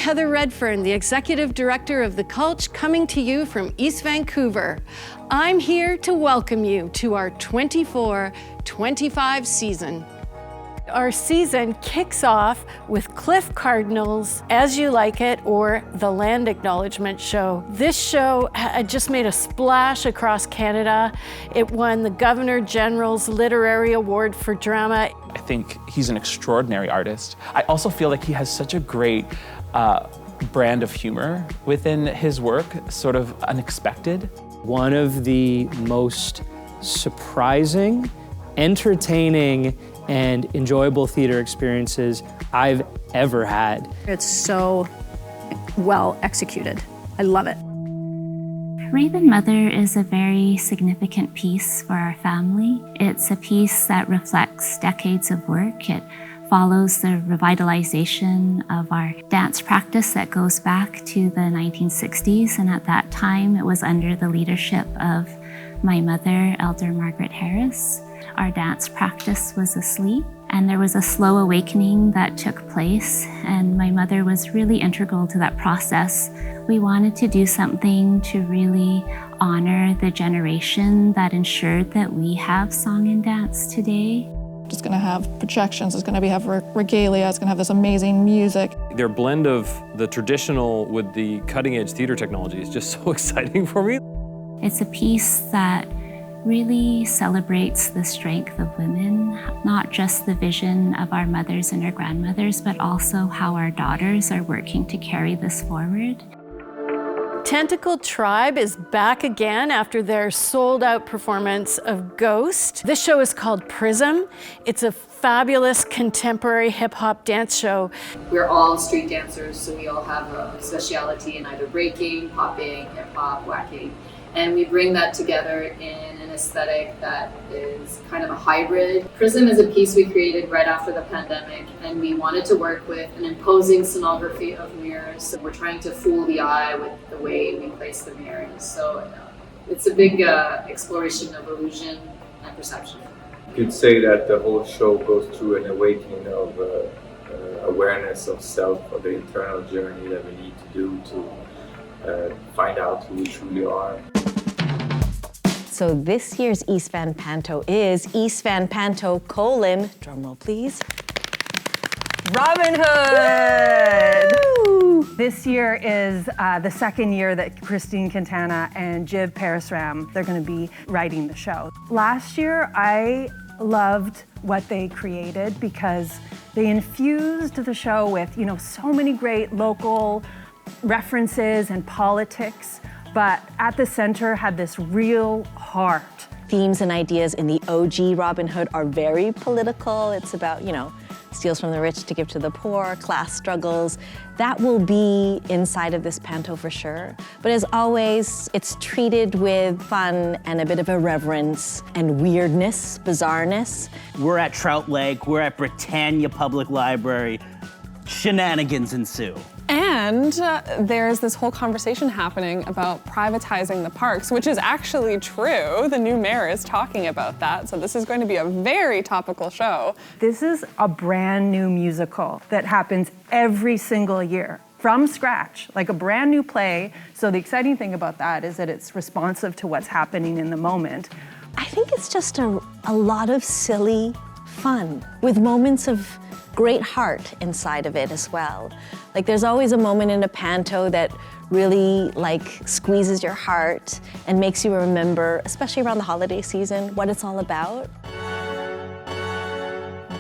Heather Redfern, the Executive Director of the Cultch, coming to you from East Vancouver. I'm here to welcome you to our 24-25 season. Our season kicks off with Cliff Cardinal's As You Like It, or the Land Acknowledgement Show. This show just made a splash across Canada. It won the Governor General's Literary Award for Drama. I think he's an extraordinary artist. I also feel like he has such a great brand of humor within his work, sort of unexpected. One of the most surprising, entertaining, and enjoyable theater experiences I've ever had. It's so well executed. I love it. Raven Mother is a very significant piece for our family. It's a piece that reflects decades of work. It follows the revitalization of our dance practice that goes back to the 1960s, and at that time it was under the leadership of my mother, Elder Margaret Harris. Our dance practice was asleep, and there was a slow awakening that took place, and my mother was really integral to that process. We wanted to do something to really honor the generation that ensured that we have song and dance today. It's going to have projections, it's going to have regalia, it's going to have this amazing music. Their blend of the traditional with the cutting-edge theater technology is just so exciting for me. It's a piece that really celebrates the strength of women, not just the vision of our mothers and our grandmothers, but also how our daughters are working to carry this forward. Tentacle Tribe is back again after their sold-out performance of Ghost. This show is called Prism. It's a fabulous contemporary hip-hop dance show. We're all street dancers, so we all have a speciality in either breaking, popping, hip-hop, whacking. And we bring that together in an aesthetic that is kind of a hybrid. Prism is a piece we created right after the pandemic, and we wanted to work with an imposing scenography of mirrors. So we're trying to fool the eye with the way we place the mirrors. So it's a big exploration of illusion and perception. You could say that the whole show goes through an awakening of awareness of self, of the internal journey that we need to do to find out who we truly are. So this year's East Van Panto is East Van Panto : drumroll please, Robin Hood! Woo! This year is the second year that Christine Quintana and Jiv Parisram, they're gonna be writing the show. Last year, I loved what they created because they infused the show with, so many great local references and politics, but at the center had this real heart. Themes and ideas in the OG Robin Hood are very political. It's about, steals from the rich to give to the poor, class struggles. That will be inside of this panto for sure. But as always, it's treated with fun and a bit of irreverence and weirdness, bizarreness. We're at Trout Lake, we're at Britannia Public Library. Shenanigans ensue. And there's this whole conversation happening about privatizing the parks, which is actually true. The new mayor is talking about that, so this is going to be a very topical show. This is a brand new musical that happens every single year, from scratch, like a brand new play. So the exciting thing about that is that it's responsive to what's happening in the moment. I think it's just a lot of silly fun, with moments of great heart inside of it as well. Like there's always a moment in a panto that really squeezes your heart and makes you remember, especially around the holiday season, what it's all about.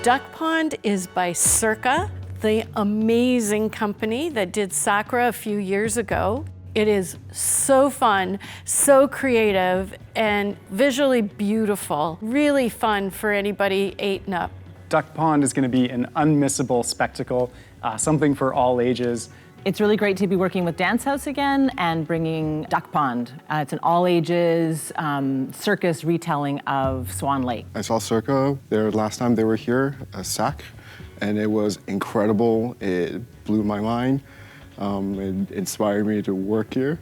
Duck Pond is by Circa, the amazing company that did Sakura a few years ago. It is so fun, so creative, and visually beautiful. Really fun for anybody 8 and up. Duck Pond is going to be an unmissable spectacle, something for all ages. It's really great to be working with Dance House again and bringing Duck Pond. It's an all-ages circus retelling of Swan Lake. I saw Circa there last time they were here, SAC, and it was incredible. It blew my mind. It inspired me to work here.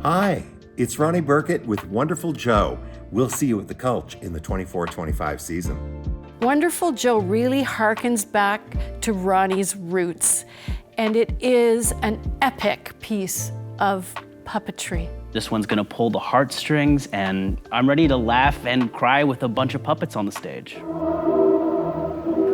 Hi, it's Ronnie Burkett with Wonderful Joe. We'll see you at the Cultch in the 24-25 season. Wonderful Joe really harkens back to Ronnie's roots. and it is an epic piece of puppetry. This one's gonna pull the heartstrings, and I'm ready to laugh and cry with a bunch of puppets on the stage.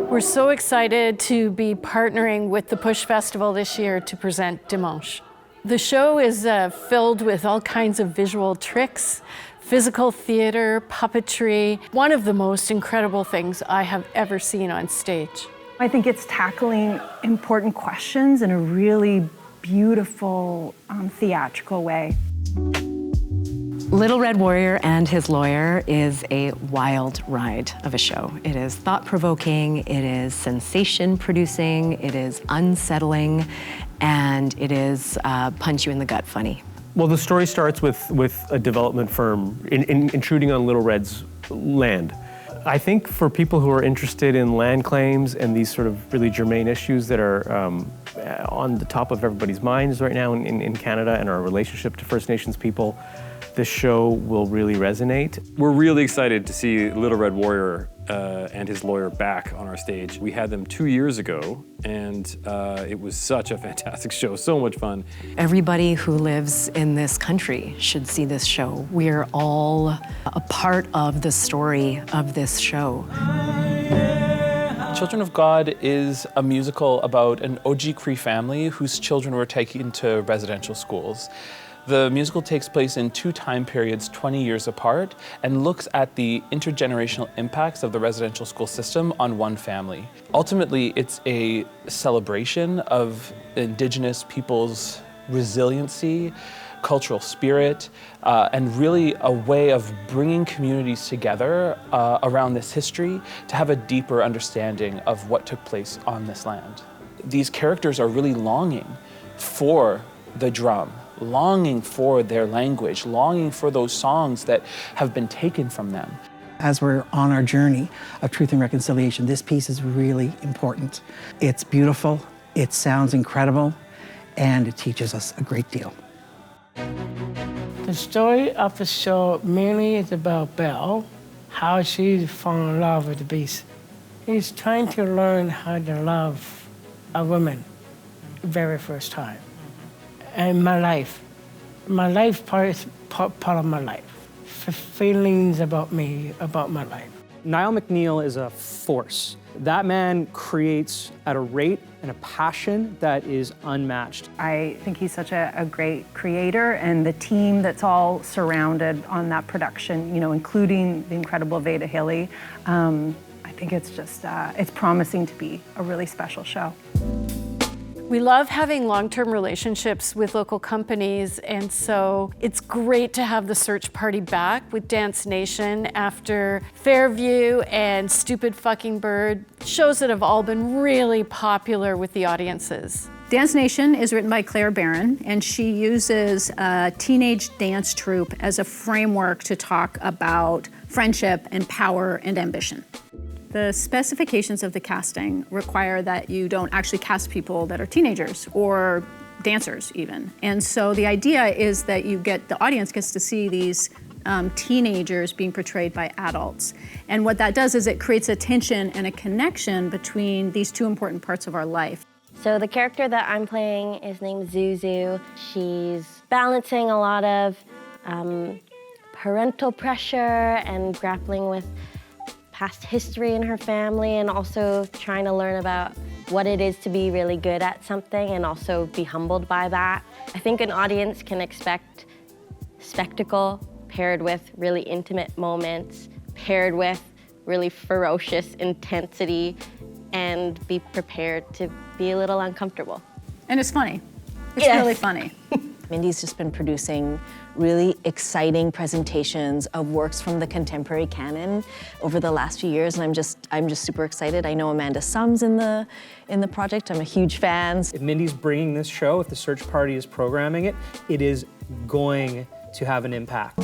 We're so excited to be partnering with the Push Festival this year to present Dimanche. The show is filled with all kinds of visual tricks, physical theater, puppetry, one of the most incredible things I have ever seen on stage. I think it's tackling important questions in a really beautiful, theatrical way. Little Red Warrior and His Lawyer is a wild ride of a show. It is thought-provoking, it is sensation-producing, it is unsettling, and it is punch-you-in-the-gut funny. Well, the story starts with a development firm intruding on Little Red's land. I think for people who are interested in land claims and these sort of really germane issues that are on the top of everybody's minds right now in Canada and our relationship to First Nations people, this show will really resonate. We're really excited to see Little Red Warrior and His Lawyer back on our stage. We had them 2 years ago, and it was such a fantastic show, so much fun. Everybody who lives in this country should see this show. We're all a part of the story of this show. Children of God is a musical about an OG Cree family whose children were taken to residential schools. The musical takes place in 2 time periods 20 years apart and looks at the intergenerational impacts of the residential school system on one family. Ultimately, it's a celebration of Indigenous people's resiliency, cultural spirit, and really a way of bringing communities together around this history to have a deeper understanding of what took place on this land. These characters are really longing for the drum, longing for their language, longing for those songs that have been taken from them. As we're on our journey of truth and reconciliation, this piece is really important. It's beautiful, it sounds incredible, and it teaches us a great deal. The story of the show mainly is about Belle, how she fallen in love with the beast. He's trying to learn how to love a woman very first time. And my life part is part of my life. Feelings about me, about my life. Niall McNeil is a force. That man creates at a rate and a passion that is unmatched. I think he's such a great creator, and the team that's all surrounded on that production, including the incredible Veda Hilly, I think it's just, it's promising to be a really special show. We love having long-term relationships with local companies, and so it's great to have the search party back with Dance Nation after Fairview and Stupid Fucking Bird, shows that have all been really popular with the audiences. Dance Nation is written by Claire Barron, and she uses a teenage dance troupe as a framework to talk about friendship and power and ambition. The specifications of the casting require that you don't actually cast people that are teenagers or dancers even. And so the idea is that the audience gets to see these teenagers being portrayed by adults. And what that does is it creates a tension and a connection between these 2 important parts of our life. So the character that I'm playing is named Zuzu. She's balancing a lot of parental pressure and grappling with past history in her family, and also trying to learn about what it is to be really good at something and also be humbled by that. I think an audience can expect spectacle paired with really intimate moments, paired with really ferocious intensity, and be prepared to be a little uncomfortable. And it's funny. It's really funny. Mindy's just been producing really exciting presentations of works from the contemporary canon over the last few years, and I'm just super excited. I know Amanda Sum's in the project. I'm a huge fan. If Mindy's bringing this show, if the search party is programming it, it is going to have an impact.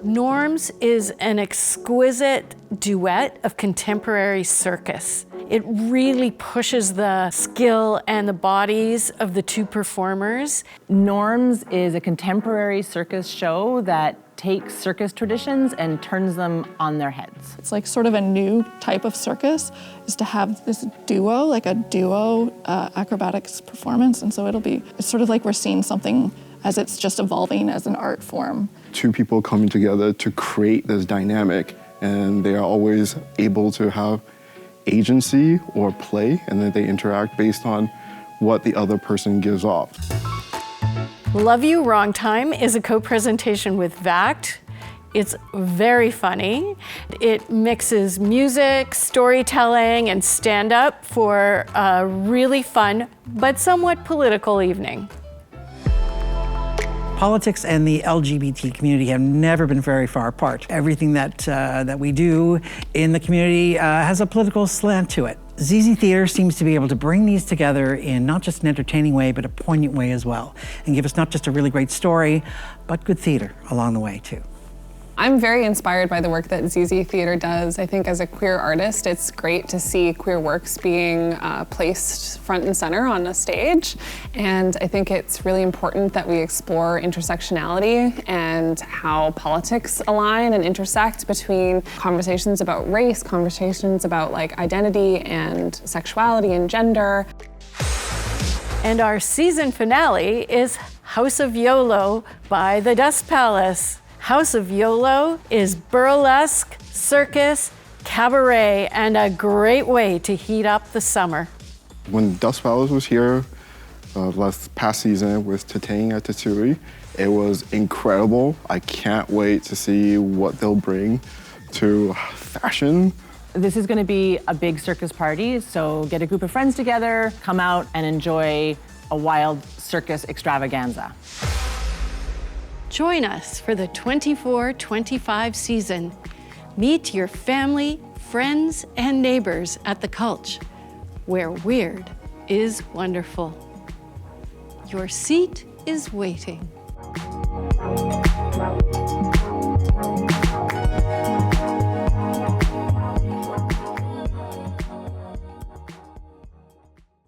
Norms is an exquisite duet of contemporary circus. It really pushes the skill and the bodies of the two performers. Norms is a contemporary circus show that takes circus traditions and turns them on their heads. It's like sort of a new type of circus is to have this duo, like a duo acrobatics performance. And so it's sort of like we're seeing something as it's just evolving as an art form. Two people coming together to create this dynamic, and they are always able to have agency or play, and then they interact based on what the other person gives off. Love You, Wrong Time is a co-presentation with VACT. It's very funny. It mixes music, storytelling, and stand-up for a really fun but somewhat political evening. Politics and the LGBT community have never been very far apart. Everything that we do in the community has a political slant to it. ZZ Theater seems to be able to bring these together in not just an entertaining way, but a poignant way as well, and give us not just a really great story, but good theater along the way too. I'm very inspired by the work that ZZ Theater does. I think as a queer artist, it's great to see queer works being placed front and center on a stage. And I think it's really important that we explore intersectionality and how politics align and intersect between conversations about race, conversations about like identity and sexuality and gender. And our season finale is House of YOLO by the Dust Palace. House of YOLO is burlesque, circus, cabaret, and a great way to heat up the summer. When Dust Palace was here past season with Tatang at Tatsuri, it was incredible. I can't wait to see what they'll bring to fashion. This is going to be a big circus party, so get a group of friends together, come out and enjoy a wild circus extravaganza. Join us for the 24-25 season. Meet your family, friends, and neighbors at the Cultch, where weird is wonderful. Your seat is waiting.